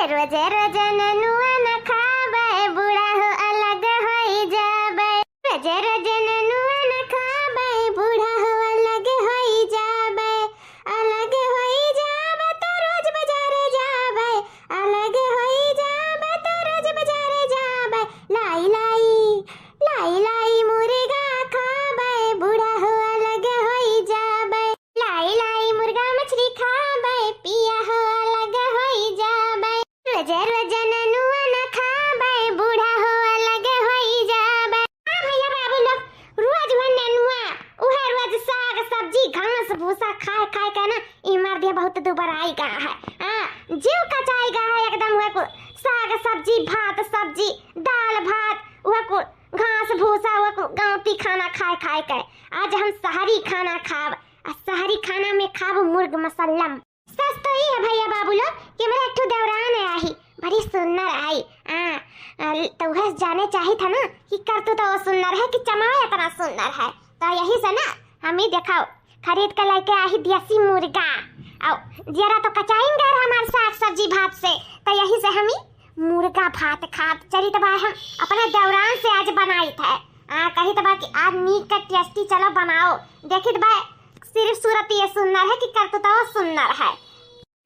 रोजे रोजे ननुआ न खाबे बूढ़ा हो अलग होई जाबे। रोजे रोजे ननुआ न खाबे बूढ़ा हो अलग होई जाबे। अलग होई जाबे तो रोज बाजारे जाबे। अलग होई जाबे तो रोज बाजारे जाबे। लाई लाई लाई लाई मुर्गा खाबे बूढ़ा हो अलग होई जाबे। लाई लाई मुर्गा मछली खाबे पिया हो अलग होई जाबे। रोजे रोजे ननुआ न खाबे बूढ़ा हो अलग होई जाबे। हां भैया बाबू लोग रोज वो ननुआ उहे रोज साग सब्जी घास भूसा खाए खाए के ना ई मार दिया बहुत दुबराई गा है। हां जीव कचाई गा है एकदम हुए को साग सब्जी भात सब्जी दाल भात हुए को घास भूसा हुए को गांवटी खाना खाए खाए के। आज हम शहरी खाना खाब आ शहरी खाना में खाब मुर्ग मसल्लम। सच तो ये है भैया बाबू लोग कि मेरा एक दौरान है आई बड़ी सुंदर आई। तो वह जाने चाहिए था ना कि कर तो वो सुंदर है कि चमाया इतना सुंदर है। तो यही से ना हम ही देखाओ खरीद के लेके आई देसी मुर्गा और जरा तो कचाएंगे हमारे साग सब्जी भात से। तो यही से हम ही मुर्गा भात खात चली तो भाई हम अपने दौरान से आज बनाई थे। कही तो कि आज मीट का टेस्टी चलो बनाओ। देखी तो भाई सिर्फ सूरत ये सुंदर है कि कर तो सुंदर है।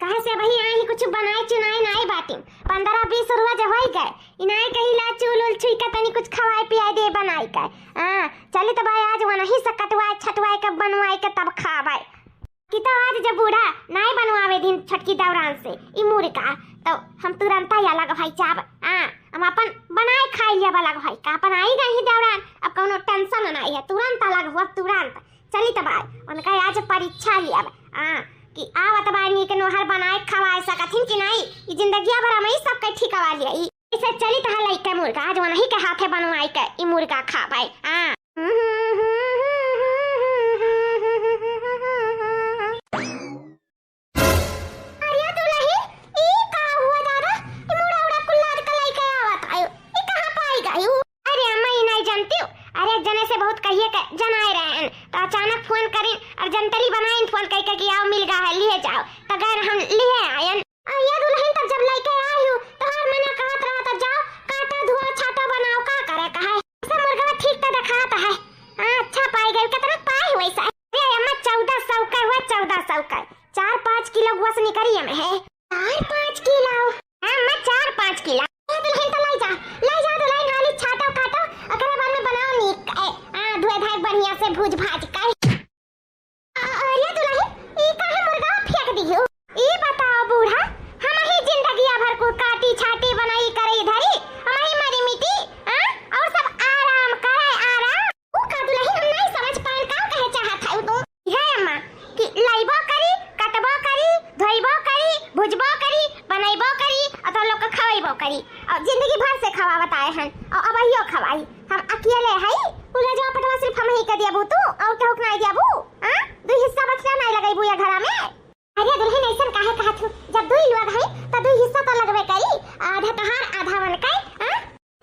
कहे से भाई आई कुछ बनाए चुनाई नहीं बाटी 15-20 रोज हो गए इनाई कही ला चूल उल छुई का तनी कुछ खवाए पियाए दे बनाई के। चली तो भाई आज वही से कटवाए छटवाए के बनवाए के तब खावे कि तो आज जब बूढ़ा नहीं बनवावे दिन छटकी दौरान से ई मुर्गा तो हम तुरंत ही अलग भाई चाब हम अपन बनाए खाई लिया अलग भाई का अपन आई गई दौरान अब कोनो टेंशन नहीं है तुरंत अलग हुआ तुरंत। चली तो भाई उनका आज परीक्षा लिया कि आवत बानी के नोहर बनाए खवाए सकथिन कि नहीं ई जिंदगी भर हम सब के ठिकवा लिया इसे। चली तो हलाई के मुर्गा आज वही के हाथे बनवाई के ई मुर्गा खावे। अरे दुल्ही ई का हुआ दादा ई मुड़ा उड़ा कुल्लाद कलाई के आवत आयो ई कहां पाई गई। अरे अम्मा ई नहीं जानती अरे जने से बहुत कहिए के जनाए रहन तो अचानक फोन करी और जनतली बनाइन फोन कह के कि आओ मिल गा है लिए जाओ तो गैर हम लिए आयन। या दुल्हन तब जब लेके आई हूं तो हर मना कहत रहा तो जाओ काटा धुआ छाटा बनाओ का करे कहा सब मुर्गा ठीक तो दिखाता है। अच्छा पाई गई कितना पाई वैसा अरे अम्मा 1400 का हुआ 1400 का 4-5 किलो गोस निकरी में है 4-5 किलो। अम्मा 4-5 किलो दुल्हन तो ले जा दुल्हन वाली छाटा काटो ओकरे बाद में बनाओ नीक धोए धाय बढ़िया से भूज भाज कर। अरे दुल्हन ई काहे मुर्गा फेंक दियो ई बताओ बूढ़ा हम ही जिंदगी भर को काटी छाटी बनाई करे इधर ही हम ही मरी मिट्टी और सब आराम करे आराम ओ का दुल्हन हम नहीं समझ पाए का कहे चाहत है तो है अम्मा कि लइबो करी कटबो करी धोइबो करी भुजबो करी बनइबो करी और लोग को खवाइबो करी और जिंदगी भर से खवावत आए हैं और अब हियो खवाई हम अकेले है पूरा जो पटवा सिर्फ हम ही कर दिया बू तू और ठोक नहीं दिया बू दो हिस्सा बचला नहीं लगाई बू या घर में। अरे दुल्हन ऐसा काहे कहत हूं जब दो लोग है तो दो हिस्सा तो लगबे करी आधा तहार आधा मन के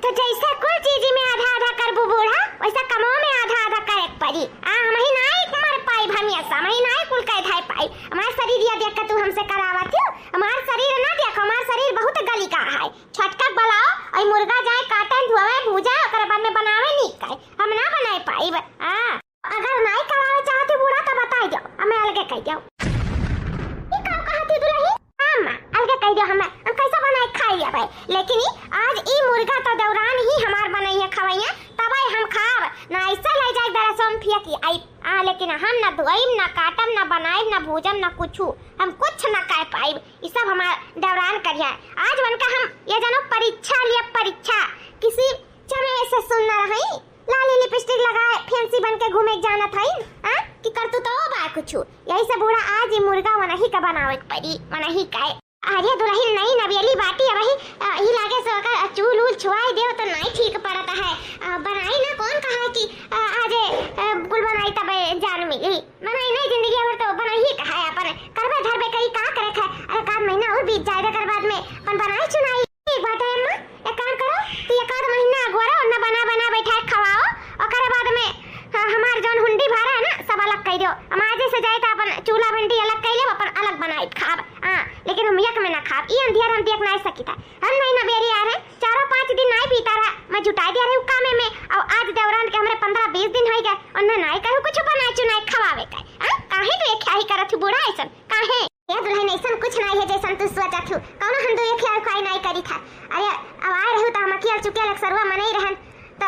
तो जैसे कोई चीज में आधा आधा करबू बूढ़ा वैसा कमो में आधा आधा करे पड़ी हम ही नहीं मर पाई हमेशा हम ही नहीं कुल कह धाई पाई हमार शरीर या देख के तू हमसे करावत हो हमार शरीर ना देखो हमार शरीर बहुत गली का है छटका बनाओ और मुर्गा जाए काटे धोवे भूजा ओकर बाद में बनावे नहीं काई हम ना बनाए पाई अगर नहीं करावे चाहते बूढ़ा तो बताई दो हमें अलगे कह दो ई का कहती दुल्हन हां अलगे कह दो हम कैसा बनाए खाई लेबै लेकिन आज ई मुर्गा तो दौरान ही हमार बनैया खवैया तबै हम खाब ना ऐसा ले जाए दरसम फेंकी आई लेकिन हम ना धोइब ना काटब ना बनाइब ना भूजब ना कुछ हम कुछ ना कह पाइब ई सब हमार दौरान करिया। आज उनका हम ये जानो परीक्षा लिया परीक्षा किसी चमे से सुंदर है लाली लिपस्टिक लगाए फैंसी बन के घूमे जाना था कि कर तू तो बा कुछ यही से बूढ़ा आज ये मुर्गा वनही का बनावे पड़ी वनही का। अरे दुल्हन नहीं नवेली बाटी है वही ही लागे सो अगर चूल उल छुआई दे तो नहीं ठीक पड़ता है बनाई ना कौन कहा कि आज कुल बनाई तब जान मिली बनाई नहीं जिंदगी भर तो बनाई ही कहा है अपन करबे धरबे कई का करे है अरे का महीना और बीत जाएगा कर बाद में अपन बनाई चुनाई एक बात है अम्मा एक काम करो तो एक आध महीना गोरा और ना बना बैठा खवाओ और करे बाद में हमार जौन हुंडी भाड़ा है ना सब अलग कह दो हम आज से जाए तो अपन चूल्हा भिंडी अलग कह ले अपन अलग बनाई खाब लेकिन हम एक में ना खाब ई अंधियार हम बियक नहीं सकी था। हम नहीं ना बेरी आ रहे 4-5 दिन नहीं पीता रहा, मैं जुटाई दे रही हूँ कामे में। और आज देवरान के हमरे 15-20 दिन हो गए और ना नहीं कहूँ कुछ बनाए चुनाई खवावे का। काहे तो एक ख्याही करत हूँ बूढ़ा ऐसा काहे? ये दुल्हन ऐसा कुछ नहीं है जैसा तू सोचत हूँ। कौन हम दो एक ख्याही खाई नहीं करी था। अरे अब आए रहू तो हम अकेले चुके लग सरवा मने रहन तो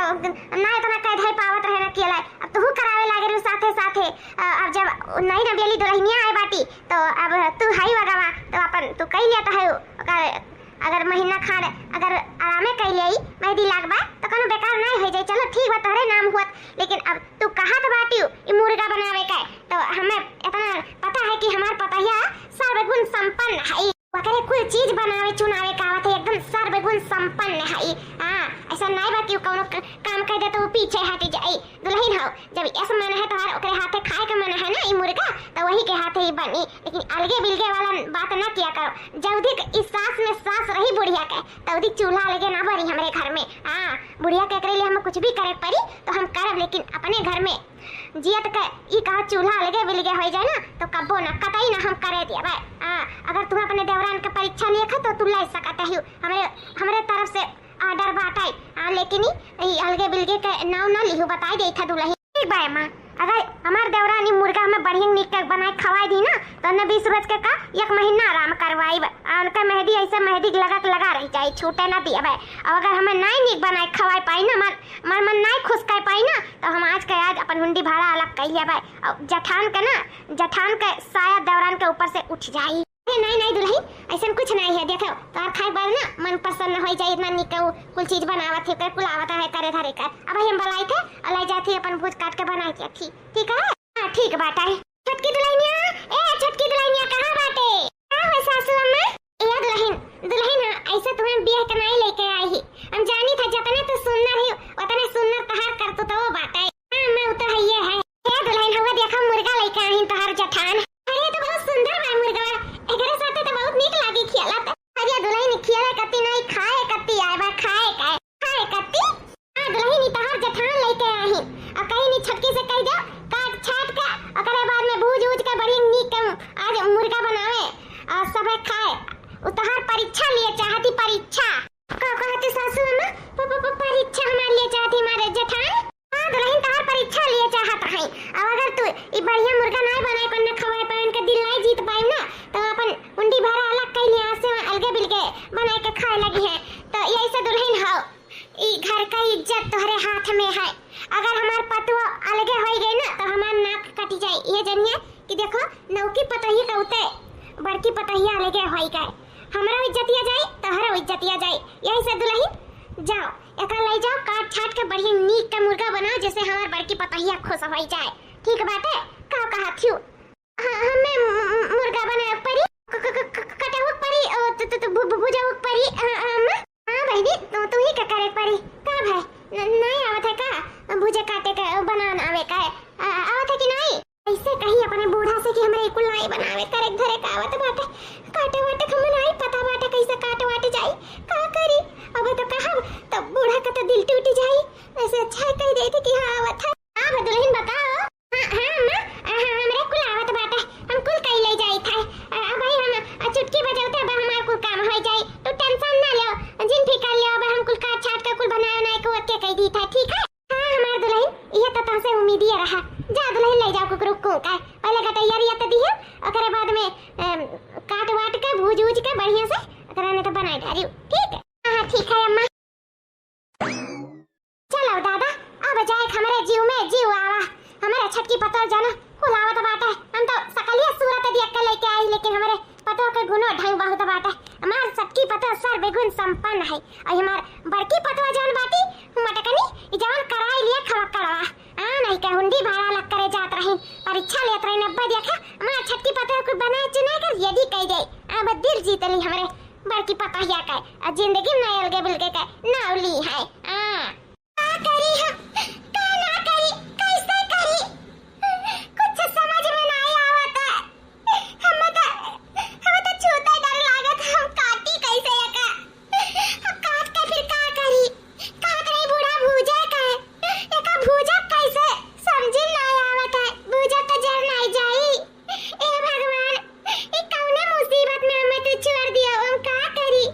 ना इतना कह धई पावत रहे ना अकेला। अब तू करावे लागे रू साथे साथे। अब जब नहीं ना बेली दुल्हनिया आए बाटी तो अब तू हाई वगावा तो अपन तू कह लिया तो है अगर महीना खाड़ अगर आरामे कह ले मेहंदी लागबा तो कोनो बेकार नहीं हो जाए। चलो ठीक बा तोहरे नाम हुआ, लेकिन अब तू कहा तो बाटी ई मुर्गा बनावे का तो हमें इतना पता है कि हमार पतैया सर्वगुण संपन्न है। वकरे कोई चीज बनावे चुनावे का आवत है एकदम सर्वगुण संपन्न है। हां ऐसा नहीं बा कि कोनो काम कर दे तो वो पीछे हट जाए। दुल्हन हो जब ऐसा मन है तोहार ओकरे हाथे खाए के मन है ना ई मुर्गा तो वही के हाथे ही बनी। लेकिन अलगे बिलगे वाला बात ना किया करो। जल्दी इस सास में सास रही बुढ़िया के तौदी चूल्हा लगे ना भरी हमरे घर में। हां बुढ़िया के करे लिए हम कुछ भी करे पड़ी तो हम करब, लेकिन अपने घर में जियत के ई कहा चूल्हा अलगे बिलगे हो जाए ना तो कब्बो ना कतई ना हम करे दिया भाई। अगर तू अपने देवरान के परीक्षा लिखा तो तू ले सकता है हमरे तरफ से ऑर्डर बाटाई। लेकिन ई अलगे बिलगे के नाव ना लिहू बताई दे था दुल्हन। ठीक बा मां, अगर हमार देवरानी मुर्गा हमें बढ़िया निक के बनाए खवाई दी ना तो न 20 रोज के का 1 महीना आराम करवाई। उनका मेहंदी ऐसे मेहंदी लगा रही जाए छूटे ना दिया भाई। और अगर हमें नहीं निक बनाए खवाई पाई ना मन नहीं खुश कर पाई ना तो हम आज के आज अपन हुंडी भाड़ा अलग कर लिया भाई। और जठान के शायद देवरान के ऊपर से उठ जाई। नहीं दुल्हन ऐसा कुछ नहीं है। देखो तोर खाए बार ना मन प्रसन्न हो जाए इतना निक कुल चीज बनावत है कुल आवत है करे धरे कर। अब हम बलाई थे अलाई जाती अपन भूज काट के बनाई थी। ठीक है हां ठीक बात है। छटकी दुल्हनिया छटकी दुल्हनिया कहां बाटे? हां है सासू अम्मा। दुल्हन ऐसा तुम्हें बियाह के नहीं लेके आई ही। हम जानी था जितने तो सुंदर है उतने सुंदर तहार कर तो वो बाटे। हां मैं उतर है ये है। हे दुल्हन हुआ देखो मुर्गा लेके आई तहार जठान। अरे तो बहुत सुंदर है मुर्गा एकरे साथे तो बहुत नीक लागी खियाला। अरे दुल्हन खियाला कत्ती नहीं खाए कत्ती आए बा खाए कत्ती। हां दुल्हन तहार जठान लेके आई। अब कहीं नहीं छटकी से कह दो काट छाट के ओकरे बाद में भूज के बड़ी नीक आज मुर्गा बनावे और सब खाए। उतहार परीक्षा लिए चाहती परीक्षा का कहते सासू अम्मा परीक्षा हमारे लिए चाहती हमारे जठान। हां दुल्हन तहार परीक्षा लिए चाहत है। अब अगर तू ई बढ़िया मुर्गा नहीं बनाए को न खवाए पाए उनके दिल नहीं जीत पाए ना तो अपन उंडी भरा अलग कह लिया से अलगे बिलगे बनाए के खाए लगी है। तो यही से दुल्हन हो ई घर का इज्जत तोहरे हाथ में है। अगर हमार पतुआ अलगे हो गई ना तो हमार नाक कट जाए। ये जनिए कि देखो नौकी पतही का उते बड़की पतहिया अलगे हो गए। हमरा इज्जतिया जाए तोहरा इज्जतिया जाए। यही से दुल्हन जाओ एका ले जाओ काट छाट के बढ़िया नीक का मुर्गा बनाओ जैसे हमार बड़की पतहिया खुश हो जाए। ठीक बात है का कहा थी हमें मुर्गा बनाए परी कटाव परी तो भुजाव परी। हां बहनी तू ही का करे परी का भाई नहीं आवत है का भुजे काटे का बनाना आवे का आवत है कि नहीं? ऐसे कहीं अपने बूढ़ा से कि हमरे कुल नहीं बनावे करे धरे का आवत बाटे काटे वाटे हमें नहीं पता बाटे कैसे काटे वाटे जाई का करी। अब तो कहा तो बूढ़ा का तो दिल टूट जाई। ऐसे अच्छा कह दे थी कि हां आवत है। हां दुल्हन बताओ। हां अम्मा हमरे कुल आवत बाटे हम कुल कई ले जाई था। अब भाई हम चुटकी बजाते अब हमार कुल काम हो जाई तो टेंशन ना लो जिन फिकर ले अब हम कुल काट छाट के कुल बनाए नहीं को ओके कह दी था। ठीक है हां हमार दुल्हन ये तो तुमसे उम्मीद ही रहा। जा दुल्हन ले जाओ कुकरू को का पहले का तैयारी तो दी है ओकरे बाद में काट वाट के भूज के बढ़िया से कराने तो बनाई डाली। ठीक है हां ठीक है अम्मा। चलो दादा अब जाए हमारे जीव में जीव आवा हमारे छटकी पतल जाना खुलावत बाटे। हम तो सकलिया सूरत देख के लेके आई लेकिन हमारे पतो के गुनो ढंग बहुत बाटे। हमार छटकी पतल सर्वगुण संपन्न है और हमार बड़की पतवा जान बाटी मटकनी जवान कराई लिए खवकड़वा नहीं के हुंडी भाड़ा लग करे जात रही परीक्षा लेत रही 90 देखा हमार छटकी पतवा को बनाए चुना कर यदि कह गई अब दिल जीत ली हमरे बड़की पतहिया का जिंदगी में अलगे बिलगे का नावली है। का करी हम का ना करी कैसे करी कुछ समझ में नहीं आवता। हमें तो छूते डर लागत हम काटी कैसे का काट के फिर का करी काट रही बूढ़ा भूजा का एका भूजा कैसे समझ नहीं आवता। भूजा तो जर नहीं जाई। ए भगवान ये कौने मुसीबत में हमें तो छोड़ दिया हम का करी।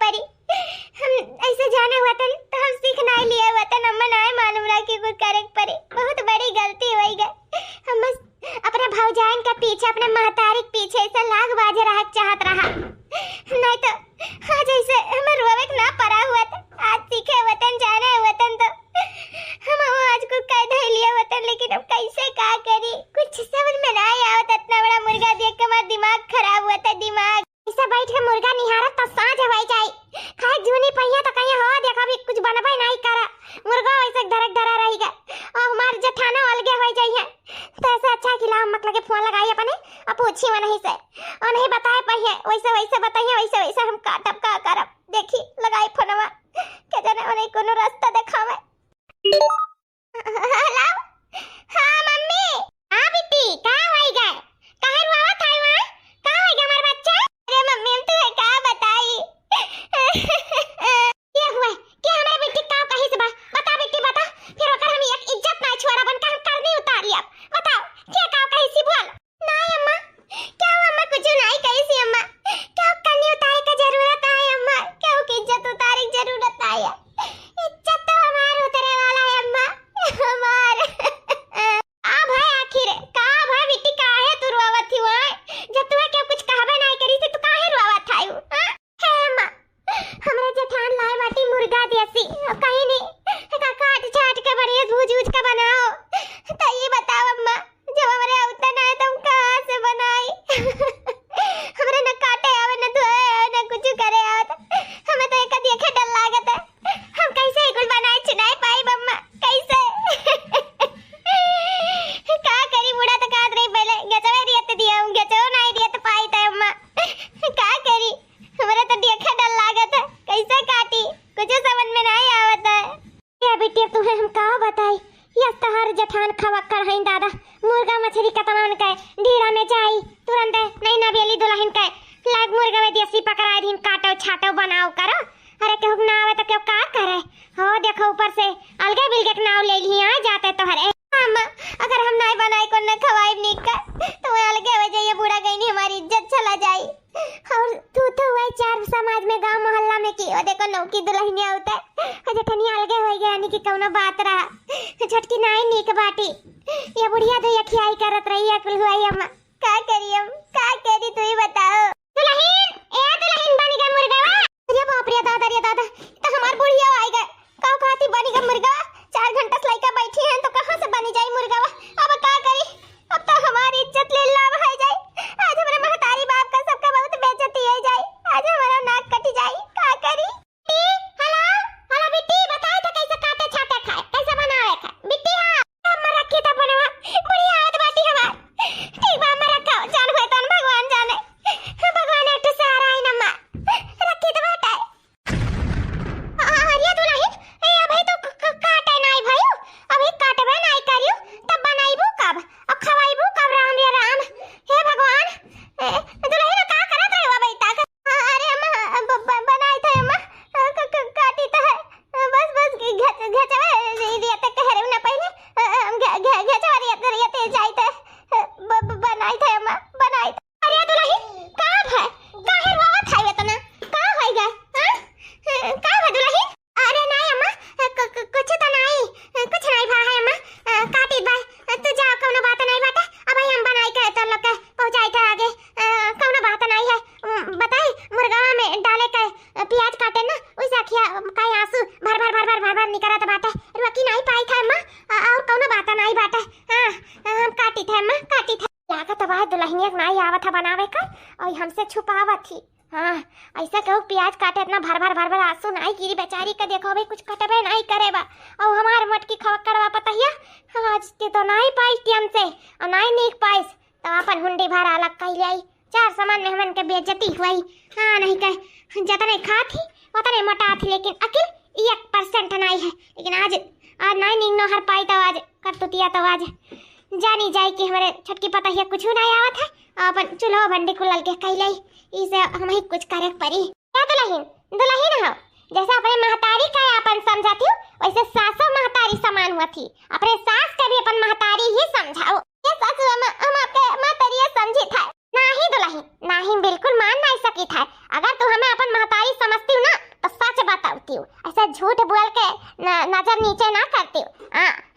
परी। हम ऐसे जाना हुआ तो हम सीख नहीं लिया हुआ था, अम्मा नहीं मालूम रहा कि कुछ करे परी। बहुत बड़ी गलती हो गई। हम अपने भौजाइन के पीछे, अपने महतारी के पीछे ऐसे लाग बाजे रहा चाहत रहा, नहीं तो आज ऐसे हमें रोवे ना पड़ा हुआ था। आज सीखे वतन जाने वतन तो हम आज कुछ कह दे लिया वतन, लेकिन अब कैसे का करी कुछ समझ में नहीं आवत। इतना बड़ा मुर्गा देख के हमारा दिमाग खराब हुआ था। दिमाग ऐसे बैठ के मुर्गा निहारत तो सांझ हवाई जाए खाए जूनी पहिया तो कहीं हो देखा भी कुछ बनबे नहीं करा। मुर्गा वैसे धरक धरा रहेगा और हमार जठाना अलगे हो जाइए। तो ऐसे अच्छा कि लाम मत लगे फोन लगाई अपने अब पूछी नहीं से और नहीं बताए पहिए वैसे वैसे बताइए, वैसे वैसे हम काटब का करब। देखी लगाई फोनवा के जाने उन्हें कोनो रास्ता दिखावे। हेलो हां मम्मी। हां बेटी का होई गए काहे रोवत है वहां? का होई गए हमार बच्चा? अरे मम्मी हम तुझे का बताई क्या हुआ क्या हमारे बेटी का कहीं से बता बेटी बता, फिर ओकर हम एक इज्जत ना छोड़ा बन के हम करनी उतार लिया। बताओ क्या का कहीं से बोल। नहीं अम्मा क्या अम्मा कुछ नहीं कही सी अम्मा, क्या करनी उतारे की जरूरत है अम्मा, क्या की इज्जत उतारे की जरूरत है? इज्जत तो हमार उतरे वाला है अम्मा हमार। अब है आखिर का भाई बेटी का है तू रोवत थी वहां जब तू क्या कुछ कहबे नहीं करी थी, तू काहे रोवत है? है अम्मा हमरे जेठान लाए बाटी मुर्गा देसी कहीं नहीं का काट छाट के बढ़िया भूज भूज के बनाओ। तो ये बताओ अम्मा जब हमारे उतना ना तुम कहां से बनाई? हमरे न काटे आवे न धोए न कुछ करे आवे, हमें तो एक देखे डर लागत है। हम कैसे कुछ बनाए चुनाई पाई अम्मा कैसे? का करी बुढ़ा तो काट रही पहले गचवे दिए तो दिया हूं, गचो नहीं दिए तो पाई था अम्मा। का करी हमारे तो देखे डर लागत है, कैसे काटी कुछ समझ में नहीं आवत है। ये बेटी तुम्हें हम का बताई ये तहार जठान खवक्कर हैं दादा। मुर्गा मछली कतनान के ढीरा में जाई तुरंत नहीं ना बेली दुल्हन के लाग मुर्गा में देसी पकड़ाई दिन काटो छाटो बनाओ करो। अरे केहू ना आवे तो केहू का करे हो देखो ऊपर से अलगे बिलगे के नाव ले ली आ जाते तो हरे अम्मा अगर हम नहीं बनाई को न खवाई नी का तो अलगे हो जाइए बूढ़ा गई नहीं हमारी इज्जत चला जाई। और तू तो वही चार समाज में गांव मोहल्ला में की ओ देखो नौकी दुल्हनिया होता है जठनी अलगे हो गया यानी कि कौनो बात रहा झटकी नहीं नीक बाटी ये बुढ़िया तो ये खियाई करत रही है कुल हुई अम्मा का करी हम का करी तू ही बताओ। दुल्हन ए दुल्हन बन गया मुर्गा अरे बाप रे दादा तो हमार बुढ़िया आई गए का कहती बनी गया मुर्गा 4 घंटा से लइका बैठी हैं तो कहां से बनी जाई मुर्गा? अब का करी अब तो हमारी इज्जत ले लाभ है जाए। आज हमारे महतारी बाप का सबका बहुत बेइज्जती है जाए, आज हमारा नाक कट जाए का करी? हेलो हेलो बेटी बताओ तो कैसे काटे छाटे खाए कैसे बनावे खाए बेटी? हां हम रखी था बनवा बुढ़िया आवत बाटी हमार ठीक बा हम रखा जान होय तन भगवान जाने भगवान एक सहारा है नम्मा रखी तो बाटा अरे दुल्हन ए अभी तो काटे नहीं भाई अभी काटबे नहीं करियो तब बनाइबू कब और खवाइबू कब? राम या राम हे भगवान दुल्हन का करत रहे बेटा? अरे अम्मा बनाई था अम्मा काटी तो है बस घचवे दिया तक कहरे ना पहले घचवा दिया ते जाई था बनाई था अम्मा बनाई। अरे दुल्हन का है काहे रोवत है इतना का होई गए हां का है दुल्हन? अरे नहीं अम्मा कुछ तो नहीं भा है अम्मा काटी बा तू जा कोनो बात नहीं बाटे अब हम बनाई के तो लोग के पहुंचाई था आगे कोनो बात नहीं है। बताई मुर्गा में डाले के प्याज काटे ना वैसे खिया काई आंसू भर निकलत बाटे रोकी नहीं पाई था अम्मा और कोनो बात नहीं बाटे। हां हम काटी थे अम्मा काटी थे लागत बा दुल्हनिया नहीं आवत है बनावे का और हमसे छुपावत थी। हाँ ऐसा कहू प्याज काटे इतना भर आंसू नहीं गिरी बेचारी का देखो भाई कुछ कटबे नहीं करे बा और हमार मटकी खवक्कड़वा पता है आज तो नहीं पाइस टाइम से और नहीं नीक पाइस तो अपन हुंडी भर अलग कह लाई 4 सामान मेहमान के बेइज्जती हुई। हाँ नहीं कह जितने खा थी उतने मोटा थी लेकिन अकेल 1% नहीं है लेकिन आज नहीं नीक न हर पाई तो आज करतुतिया तो आज जानी जाए कि हमारे छटकी पता है कुछ नहीं आवत है अपन चूल्हा भंडी खुलल के कह लाई इसे हम ही कुछ करे परी। क्या दुल्हन हो जैसे अपने महतारी का अपन समझाती हूँ वैसे सासो महतारी समान हुआ थी अपने सास का भी अपन महतारी ही समझाओ। ये सासू हम आपके महतारी समझी था नहीं दुल्हन, नहीं बिल्कुल मान नहीं सकी था। अगर तू हमें अपन महतारी समझती हो ना तो सच बताती हूँ, ऐसा झूठ बोल के नजर नीचे ना करती हूँ।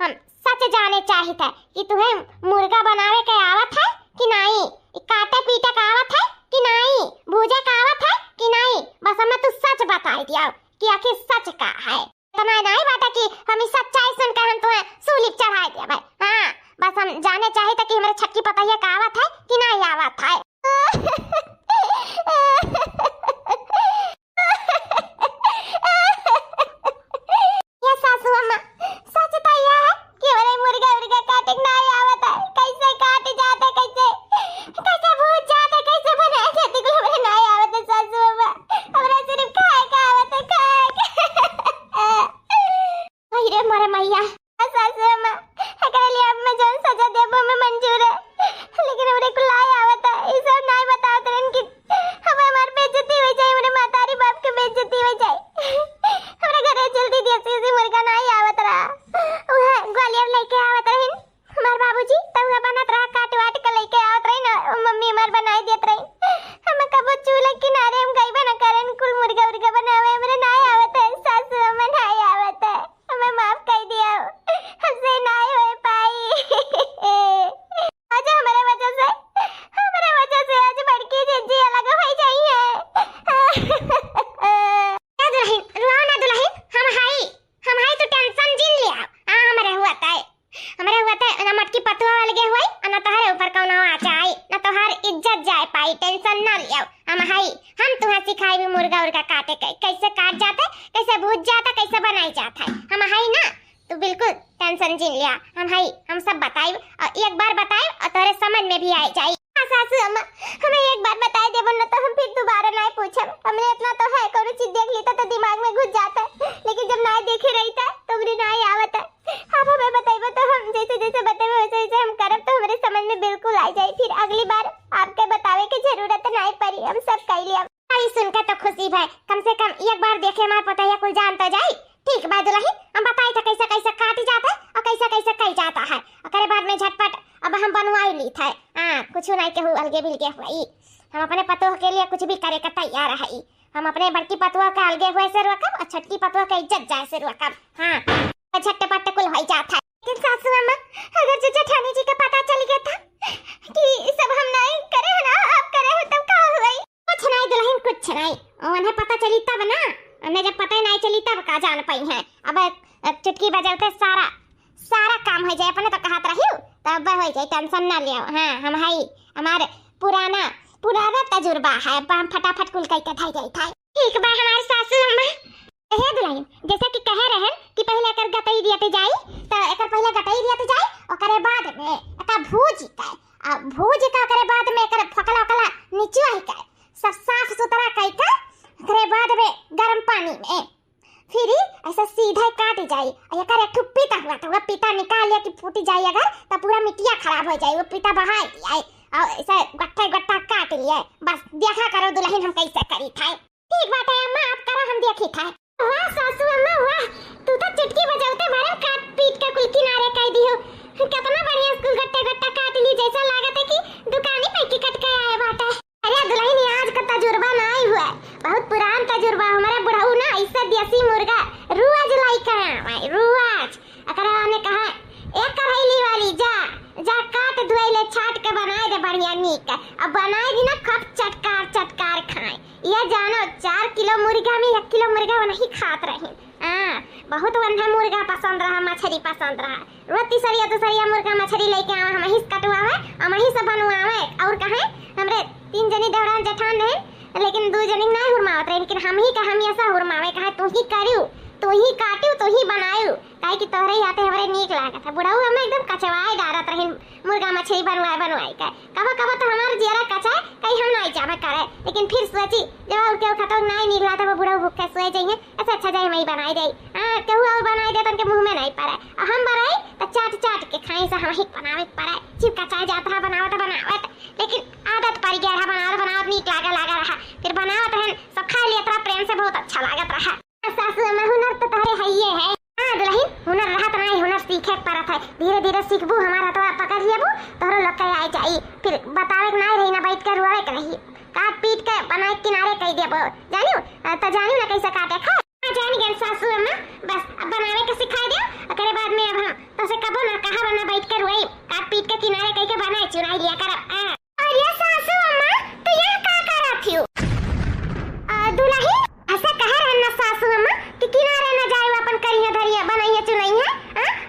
हम सच जाने चाहिए कि तुम्हें मुर्गा बनावे के आवत है कि नहीं, काटे पीटे का आवत है कि नहीं, भूजे का आवत है कि नहीं। बस हमें तू सच बता दिया कि आखिर सच का है। इतना नहीं बात कि हम सच्चाई सुनकर हम तुम्हें सूली चढ़ा दिया भाई। हाँ बस हम जाने चाहिए कि हमारे छक्की पतैया का आवत है कि नहीं आवत है। ये सासू अम्मा सच तो यह है कि हमारे मुर्गा मुर्गा काटे नहीं आवत है। कैसे काटे जाते, कैसे कैसे भूज जाते, कैसे बनाए जाते को हमारे नहीं आवत है सासू अम्मा। हमारा सिर्फ खाए का आवत है, खाए। अरे मोरे मैया सासू अम्मा, एकरे लिए अब मैं जौन सजा देबो में मंजूर है, लेकिन हमरे को लाई आवत है। ई सब नहीं बतावत रहन कि हमार बेइज्जती हो जाए, हमरे मातारी बाप के बेइज्जती हो जाए। हमरे घरे जल्दी देसी मुर्गा नहीं आवत रहा, उहे ग्वालियर लेके आवत रहन हमार बाबूजी, तब उहे बनत रहा काट वाट के लेके आवत रही ना, मम्मी हमार बनाई देत रही। हम कबो चूल्हे किनारे हम गई बना करन कुल मुर्गा मुर्गा बनावे, हमरे नहीं आवत है सासू अम्मा, नहीं आवत है। हमें माफ कर दिया, हमसे नहीं हो पाई। आज हमारे वजह से आज बड़की जिज्जी अलग हो जाई है। दुल्हन रुआओ ना दुल्हन, हम हाई तो टेंशन जिन लिया। हमारे हुआ था ना मटकी पतुआ अलगे हुई, ना तोहरे ऊपर कौनो आचा आई, ना तोहार इज्जत जाए पाई। टेंशन ना लिया, हम तुम्हें सिखाई भी मुर्गा उर्गा काटे कैसे काट जाता, कैसे भूज जाता, कैसे बनाई जाता है। हम हाई ना, तू बिल्कुल टेंशन जिन लिया। हम सब बताई और एक बार बताई और तोरे समझ में भी आई जाई। सासू अम्मा हमें एक बार बताई देबो ना तो हम फिर दोबारा नहीं पूछब। हमने इतना तो है, कोई चीज देख ली तो दिमाग में घुस जाता है, लेकिन जब नहीं देखे रही था तो हमरे नहीं आवत है। आप हमें बताइबो तो हम जैसे जैसे बताइबो वैसे हम करब तो हमारे समझ में बिल्कुल आ जाए। फिर अगली बार आपके बतावे की जरूरत नहीं पड़ी, हम सब कर लिया। आई सुनकर तो खुशी भाई, कम से कम एक बार देखे हमार पता है कुल जान तो जाए। ठीक बा दुल्हन, हम बताई था कैसे कैसे काटी जाता है और कैसे कैसे कई जाता है। और बाद में झटपट अब हम बनवाई ली था। कुछ नहीं के अलगे बिलगे हुई, हम अपने पतोह के लिए कुछ भी करे का तैयार है। हम अपने बड़की पतुआ का अलगे हुए से रोकब और छटकी पतुआ का इज्जत जाए से रोकब। हाँ झटपट कुल हो जाता है। लेकिन सासू अम्मा अगर जेठानी जी का पता चल गया था कि सब हम नहीं करे ना, आप करे हो तब का हुई? कुछ नहीं दुल्हन, कुछ नहीं, उन्हें पता चली तब ना, उन्हें जब पता नहीं चली तब का जान पाई है। अब चुटकी बजाते सारा काम हो जाए, अपने तो कहत रही तब हो जाए, टेंशन ना लियो। हाँ हम हमारे पुराना तजुर्बा है, हम फटाफट कुल कई कथाई जाई था। ठीक बा हमारे सासू अम्मा। हे दुल्हन जैसे कि कह रहे हैं कि पहले एकर गटई दियते जाई, तो एकर पहले गटई दियते जाई, ओकरे बाद में एका भूज का ओकरे बाद में एकर फकला नीचे आई का सब साफ सुथरा कई का, ओकरे बाद में गरम पानी में फिर ऐसा सीधा काट जाई। अगर एक पीता हुआ तो वह पीता निकाल लिया कि फूटी जाए अगर तो पूरा मिट्टिया खराब हो जाए, वो पीता बहा दिया और ऐसा गट्टा काट लिया। बस देखा करो दुल्हन हम कैसे करी था। ठीक बात है अम्मा, आप करो हम देखी था। वाह सासू अम्मा वाह, तू तो चुटकी बजाते मारे काट पीट के कुल किनारे कह दी हो। कितना बढ़िया स्कूल गट्टा काट ली, जैसा लागत है कि दुकानी पे की कट के आए बात है। अरे दुल्हन आज का तजुर्बा नहीं हुआ, बहुत पुरान तजुर्बा। हमारा बुढ़ऊ ना ऐसा देसी मुर्गा रुआज लाई करा रुआज। अगर हमने कहा एक कढ़ैली वाली जा काट धोइले छाट के बनाए दे बढ़िया नीक, अब बनाए दी ना कब चटकार खाए। ये जानो 4 किलो मुर्गा में 1 किलो मुर्गा नहीं खात रही। बहुत वंधा मुर्गा पसंद रहा, मछली पसंद रहा। रोटी सरिया मुर्गा मछली लेके आवा, हम ही कटवावे हम ही सब बनवावे। और कहे हमरे 3 जनी देवरान जेठान रहे, लेकिन 2 जनी नहीं हुरमावत रहे, लेकिन हम ही ऐसा हुरमावे कहे तू ही करियो, तू ही काटियो, तू ही बनायो, काहे कि तोहरे आते हमरे नीक लागत है। बुढ़ऊ हमें एकदम कचवाए डालत रहे मुर्गा मछली बनवाए का। कबो तो हमार जियरा कचाए कहीं हम नहीं जावे करे, लेकिन फिर सोची जब उनके खतो नहीं निकला तो वो बुढ़ऊ भूखे सोए जाइए, ऐसा अच्छा जाए मैं बनाई दे। केहू और बनाई दे तो उनके मुंह में नहीं पड़े, और हम बनाई तो चाट के खाई से हम ही बनावे पड़े। चिप कचाए जाता बनावत, लेकिन आदत पड़ गया है बनावत नीक लागा रहा। फिर बनावत है सब खा लिया, इतना प्रेम से बहुत अच्छा लागत रहा। सासू अम्मा हुनर तो तोहरे है। दुल्हन हुनर रहा तो नहीं, हुनर सीखे पड़त है। धीरे धीरे सीखबू, हमारा तो पकड़ लेबू, तोहरो लोग के आ जाई, फिर बतावे के नहीं रही ना, बैठ के रोवे के रही, काट पीट के बनाए किनारे कह देबो, जानियो तो जानियो ना कैसे काटे खा जानी गन सासू अम्मा, बस अब बनावे के सिखा दे, एकरे बाद में अब हम तो से कबो ना कहा बना बैठ के रोई, काट पीट के किनारे कह के बनाए चुराई लिया कर। अरे सासू अम्मा तो यह का करत थियो दुल्ही, ऐसा कह रहना सासू अम्मा कि किनारे न जाए अपन करिया धरिया बनाइए चुनाइए,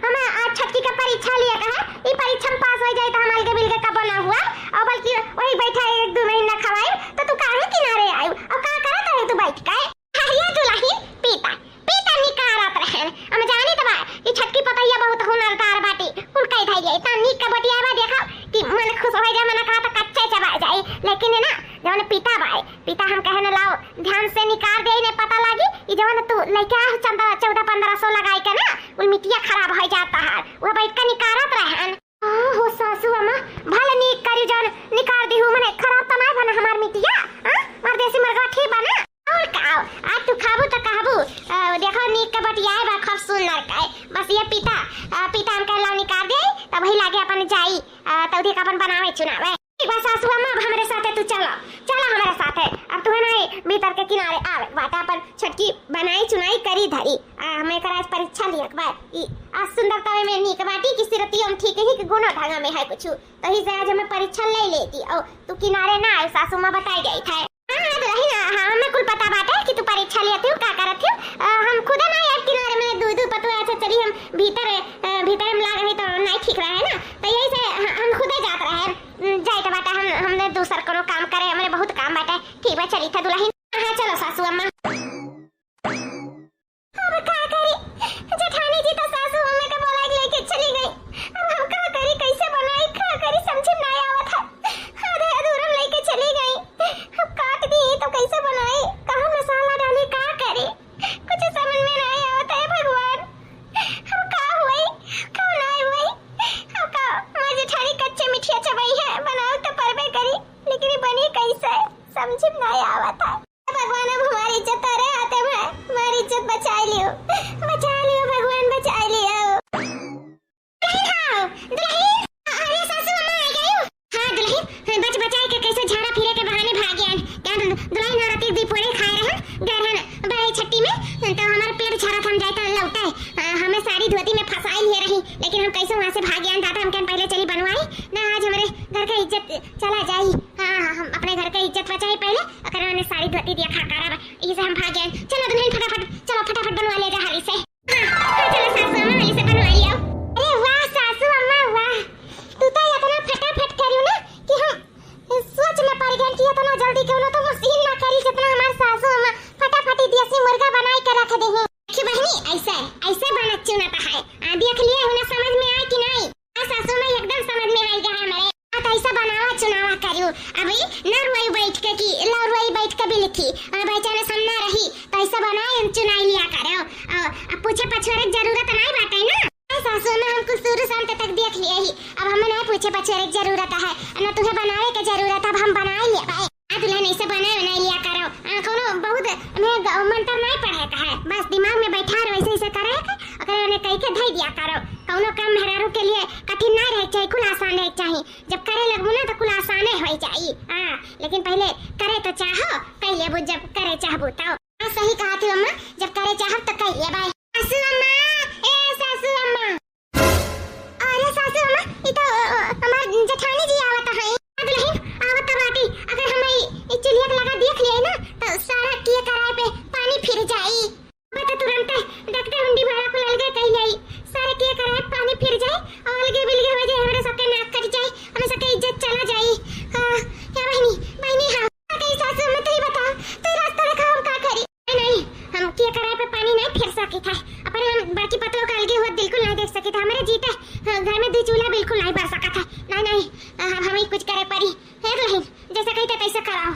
हम आज छठी का परीक्षा लिया कहा, ई परीक्षा में पास हो जाए तो हमारे के बिल के कबो ना हुआ, और बल्कि वही बैठा 1-2 महीना खवाई तो तू काहे किनारे आई, अब का करत है तू बैठ के? हरिया दुल्ही पीता पीता निकारत रहे, हम जानी त बा कि छटकी पतैया बहुत हुनरदार बाटी, कुल कह धई जाए त नीक के बटियावा देखा कि मन खुश हो जाए, मन कहा त कच्चे चबा जाए, लेकिन है ना जवन पिता बाए, पिता हम कहने लाओ ध्यान से निकार दे, ने पता लागी ई जवन तू लइका 14-1500 लगाई के ना उल मिटिया खराब हो जाता है, वो बैठ के निकारत रहन। हो सासू अम्मा भले नीक करी जवन निकार दी हूं, मने खराब त ना बना हमार मिटिया, मार देसी मुर्गा ठीक बना और काओ आज तू खाबू तो कहबू देखो नीक के बटियाए बा खूब सुंदर का, बस ये पिता पिता हम कहला निकार दे तब ही लागे अपन जाई तौदी का अपन बनावे चुनावे। ठीक बा सासू अम्मा अब हमरे साथे तू चलो हमारे साथे, अब तू नहीं भीतर के किनारे आवे बाटा अपन छटकी बनाई चुनाई करी धरी, हमें कर आज परीक्षा लिया के बाद ई आज सुंदरता में नीक बाटी की सिरती हम ठीक ही कि गुनो ढंगा में है कुछ, तो ही से आज हमें परीक्षा ले लेती और तू किनारे ना आए, सासू मां बताई गई था। रही ना हमें कुल पता बात है कि तू परीक्षा लेती हो का करत हो, हम खुद ना यार किनारे में दूध पतो ऐसे चली हम भीतर में लाग रही तो नहीं ठीक रहा है ना, तो यही से हम खुद जात रहे जाए तो बाटा हमने दूसर कोनो काम करे, हमारे बहुत काम बाटा। ठीक बा चली था दुल्हन, हां चलो सासू अम्मा। अब का करी जेठानी जी तो सासू अम्मा के बोला के लेके चली गई, अब हम का करी कैसे बनाई का करी समझ में नहीं आवत है, आधे अधूरा लेके चली गई, अब काट दी तो कैसे बनाई, कहां मसाला डाली का करे कुछ समझ में नहीं आवत है भगवान, हम का हुई का नहीं हुई, हम का मां जेठानी कच्चे मिठिया चबाई है बनाओ तो परबे करी, लेकिन ये बनी कैसे समझ में नहीं आवत है भगवान, अब हमारी इज्जत अरे आते हैं, हमारी इज्जत बचा लियो भगवान बचा लियो। दुल्हन अरे सासू अम्मा आ गई हो, हां दुल्हन बच बचाए के कैसे झाड़ा फिरे के बहाने भाग गए क्या दुल्हन रात एक दीपोरे खाए रहन गरहन बड़े छट्टी में, तो हमारा पेट झरा थम जाए तो लौटाए हमें साड़ी धोती में फसाई लिए रही, लेकिन हम कैसे वहां से भाग गए दादा, हम कहन पहले चली बनवाई ना, आज हमारे घर का इज्जत चला जाई, हम अपने घर का इज्जत बचाई पहले, अगर मैंने साड़ी धोती दिया खाकारा इसे हम भाग गए, चलो दुल्हन फटाफट बनवा ले जा हाली से, हां चलो सासू अम्मा हाली से बनवा लियो। अरे वाह सासू अम्मा वाह, तू तो इतना फटाफट करियो ना कि हम सोच न पड़ गए कि इतना जल्दी क्यों ना तो मशीन ना करी जितना हमार सासू अम्मा फटाफट देसी मुर्गा बनाई के रख दे है कि बहनी ऐसे बना चुनाता है, देख लिए हो ना समझ में आए कि नहीं, सासू में एकदम समझ में आई गया हमारे, तो ऐसा बनावा चुनावा करियो, अभी नरवाई बैठ के की लरवाई बैठ के भी लिखी बच्चा ने सामने रही तो ऐसा बनाए चुनाई लिया करो, अब पूछे पछोरे जरूरत नहीं बाटे ना, सासू में हमको शुरू शांत तक देख लिए ही, अब हमें नहीं पूछे पछोरे जरूरत है ना तुम्हें बनाने की जरूरत, अब हम बनाए लिए भाई दुल्हन ऐसे बनाए लिया करो, कोनो बहुत मैं मंत्र नहीं पढ़े का है, बस दिमाग में बैठा रहो ऐसे करे अगर उन्हें कह के धई दिया करो, कोनो काम मेहरारू के लिए कठिन नहीं रहे चाहिए, कुल आसान रहे चाहिए, जब करे लगबो ना तो कुल आसाने हो जाई, लेकिन पहले करे तो चाहो कहिए वो, जब करे चाहबो तो सही कहा थी अम्मा, जब करे चाहब तो कहिए भाई। सासू अम्मा ए सासू अम्मा, अरे सासू अम्मा ये तो हमार जेठानी जी आवत है, दुल्हन आवत बाटी, अगर हम ई चुलिया लगा देख लिए ना तो सारा किए कराए पे पानी फिर जाई, बता तुरंत डॉक्टर हुंडी भाड़ा को लग गए कह जाई, सारे किए कराए पानी फिर जाए और अलगे बिलगे हो जाए, हमरे सबके नाक कट जाए, हमें सबके इज्जत चला जाए, क्या बहनी हां कहीं सासू अम्मा तू बता तू रास्ता दिखा हम का करी, नहीं हम किए कराए पे पानी नहीं फिर सके था, अपन हम बाकी पतों का अलगे हो बिल्कुल नहीं देख सके था, हमारे जीते घर में 2 चूल्हा बिल्कुल नहीं बर सका था, नहीं हम ही कुछ करे पड़ी है दुल्हन, जैसा कहते तैसा कराओ,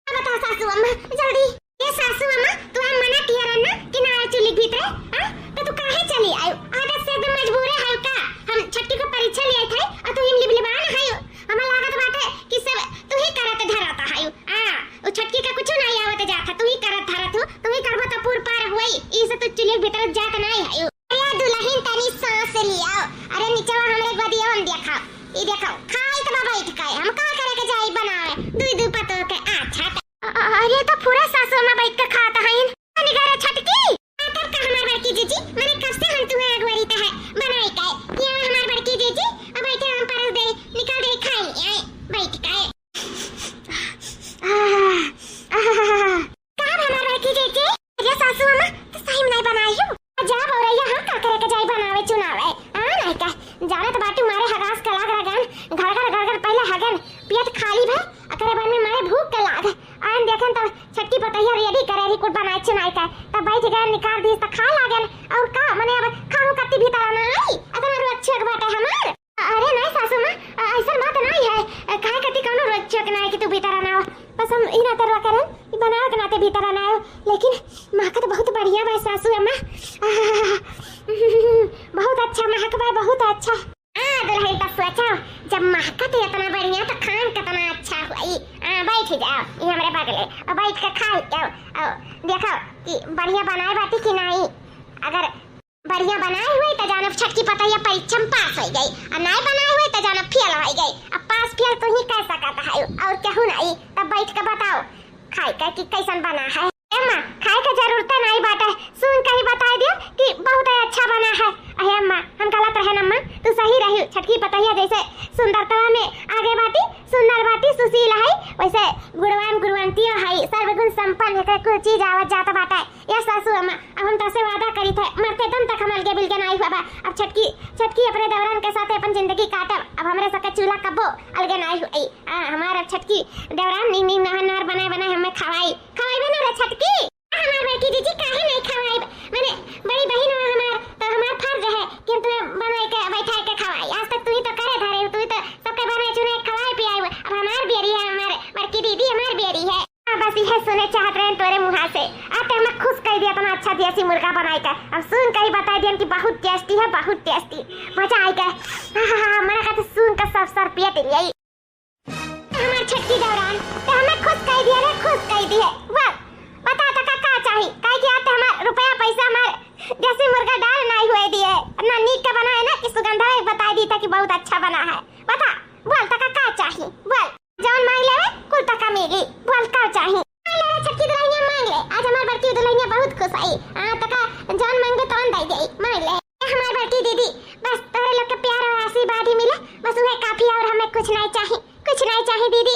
बता सासू अम्मा जल्दी, ये सासू अम्मा तू हम मना किया रहना कि ना चुली भीतर, हां तो तू काहे चली आयो, आदत से एकदम मजबूर है का, हम छट्टी को परीक्षा ले आए थे और तू इमली बिलबान है, हमें लागत बाटे कि सब तू ही करत धराता है, वो छट्टी का कुछ नहीं आवत जाता, तू ही करत धरत हो, तू ही करबो तो पूर पार होई, इसे तू चुली भीतर जात नहीं है, अरे दुल्हन तनी सांस लिया, अरे चलो हमरे गदिया हम देखा ई देखो खाई त बैठ के हम का करे के जाई बनावे दुई दुई पतो के अच्छा अरे तो पूरा सासू में बैठ के खाता हईन निगारे छटकी तब का हमार बड़की जीजी मैंने कब से हम तुम्हें अगवारी त है बनाई के ये हमार बड़की जीजी अब बैठे हम परस दे निकाल दे खाई आई बैठ के का हमार बड़की जीजी ये सासू अम्मा तो सही में नहीं बनाई हूं जा बोल रही है का करे के जाई बनावे चुनावे नहीं का जाने तो बाटू मारे हगास के लाग रगन घर घर पहले हगन पेट खाली भे अकरे बाद में मारे भूख के लाग आन देखन तो छट्टी पतैया रेडी करे री कुट बनाए चुनाई का तब बैठ गए निकाल दी त खा लागन और का मने अब खाऊ कत्ती भीतर ना आई अगर रोचक बाटे हमार अरे नहीं सासू मां ऐसा बात नहीं है काहे कत्ती कोनो रोचक नहीं कि तू भीतर ना बस हम इना तरवा करन बनाओ के नाते भीतर ना लेकिन मां का तो बहुत बढ़िया बा सासू अम्मा बहुत अच्छा महक बा बहुत अच्छा दुल्हन का सोचो जब महकत इतना बढ़िया तो खान कितना अच्छा हुई बैठ जाओ ये हमारे बगले और बैठ के खा जाओ और देखो कि बढ़िया बनाए बाटी कि नहीं अगर बढ़िया बनाए हुए तो जानो छटकी पतैया परीक्षा में पास हो गई और नहीं बनाए हुए तो जानो फेल हो गई अब पास फेल तो ही कर सकता है और क्या नहीं तब बैठ के बताओ खाए का कि कैसन बना है अम्मा खाए का जरूरत नहीं बाटे सुन के ही बता दियो कि बहुत अच्छा बना है अहे अम्मा हम गलत रहे अम्मा तू सही रही छटकी पतैया जैसे सुंदरता में आगे बाटी सुंदर बाटी सुशील है वैसे गुणवान गुणवंती है सर्वगुण संपन्न है कोई चीज आवत जाता बाटा ये सासू अम्मा अब हम तसे वादा करी थे मरते दम तक हम अलगे बिलगे नहीं हुआ अब छटकी अपने दौरान के साथ अपन जिंदगी काटब अब हमरे सके चूल्हा कबो अलगे नहीं हुई हमारा छटकी दौरान नी नहर बनाए बनाए हमें खवाई भी ना रे छटकी हमार बड़की दीदी काहे नहीं खवाई माने बड़ी बहन हो हमार तो हमार फर्ज है कि तुम्हें बनाए के बैठा के खवाई आज तक तू ही तो करे धरे तू ही तो सबके बनाए चुने खवाई पियाई अब हमार बेरी है हमार बड़की दीदी हमार बेरी है बस यह सुने चाहत रहे तोरे मुंह से आते हम खुश कह दिया तुम अच्छा देसी मुर्गा बनाई का अब सुन के ही बता दिया कि बहुत टेस्टी है बहुत टेस्टी मजा आई का मरा का तो सुन का सब सर पेट गई हमार छटकी दौरान तो हमें खुश कह दिया रे खुश कह दिए वाह बता तो का चाहिए काहे कि आते हमार रुपया पैसा हमार देसी मुर्गा डाल नहीं हुए दिए ना नीक का बना है ना कि सुगंधा बता दी था कि बहुत अच्छा बना है बता बोल तो का चाहिए बोल जौन मांग ले कुल तक मिली बोल का चाहिए ले छटकी दुल्हनिया मांग ले आज हमार बड़की दुल्हनिया बहुत खुश आई तो का जौन मांगे तो दे गई मांग ले हमार बड़की दीदी बस तोरे लोग के प्यार और आशीर्वाद ही मिले बस वह काफी और हमें कुछ नहीं चाहिए दीदी